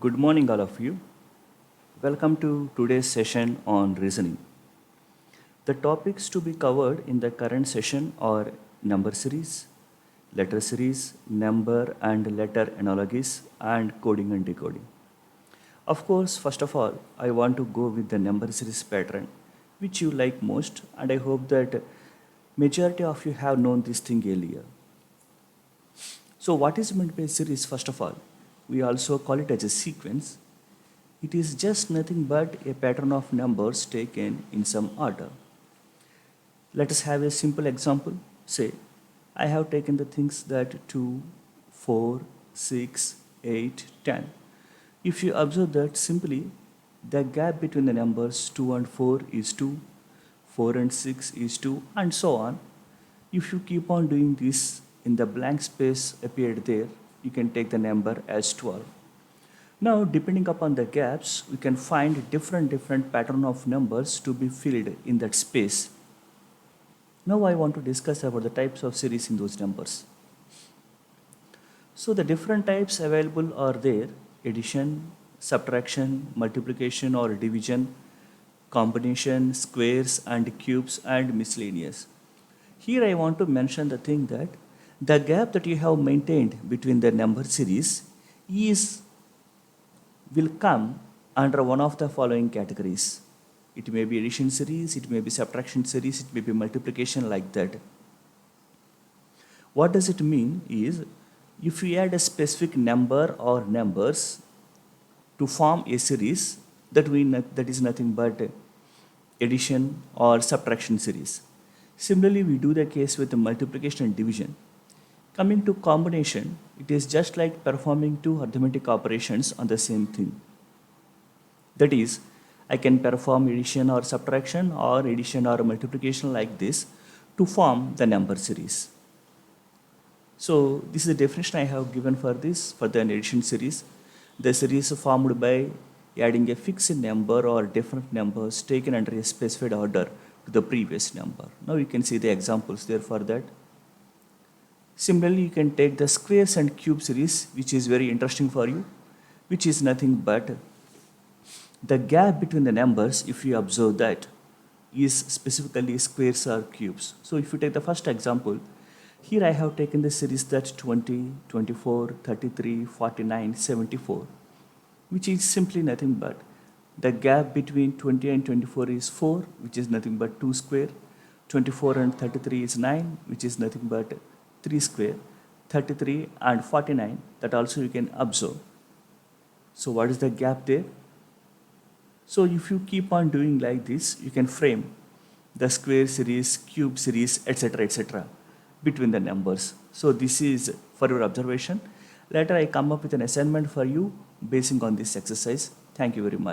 Good morning, all of you. Welcome to today's session on reasoning. The topics to be covered in the current session are number series, letter series, number and letter analogies, and coding and decoding. Of course, first of all, I want to go with the number series pattern, which you like most, and I hope that majority of you have known this thing earlier. So, what is meant by series? First of all, we also call it as a sequence. It is just nothing but a pattern of numbers taken in some order. Let us have a simple example. Say, I have taken the things that 2, 4, 6, 8, 10. If you observe that simply, the gap between the numbers 2 and 4 is 2, 4 and 6 is 2, and so on. If you keep on doing this in the blank space appeared there, you can take the number as 12. Now, depending upon the gaps, we can find different pattern of numbers to be filled in that space. Now, I want to discuss about the types of series in those numbers. So, the different types available are there: addition, subtraction, multiplication or division, combination, squares and cubes, and miscellaneous. Here, I want to mention the thing that the gap that you have maintained between the number series is will come under one of the following categories. It may be addition series, it may be subtraction series, it may be multiplication, like that. What does it mean is, if you add a specific number or numbers to form a series, that is nothing but addition or subtraction series. Similarly, we do the case with the multiplication and division. Coming to combination, it is just like performing two arithmetic operations on the same thing. That is, I can perform addition or subtraction or addition or multiplication like this to form the number series. So this is the definition I have given for this, for the addition series. The series is formed by adding a fixed number or different numbers taken under a specified order to the previous number. Now you can see the examples there for that. Similarly, you can take the squares and cube series, which is very interesting for you, which is nothing but the gap between the numbers, if you observe that, is specifically squares or cubes. So if you take the first example, here I have taken the series that 20, 24, 33, 49, 74, which is simply nothing but the gap between 20 and 24 is 4, which is nothing but 2 square. 24 and 33 is 9, which is nothing but 3 square. 33 and 49, that also you can observe. So what is the gap there? So if you keep on doing like this, you can frame the square series, cube series, etc. between the numbers. So this is for your observation. Later I come up with an assignment for you basing on this exercise. Thank you very much.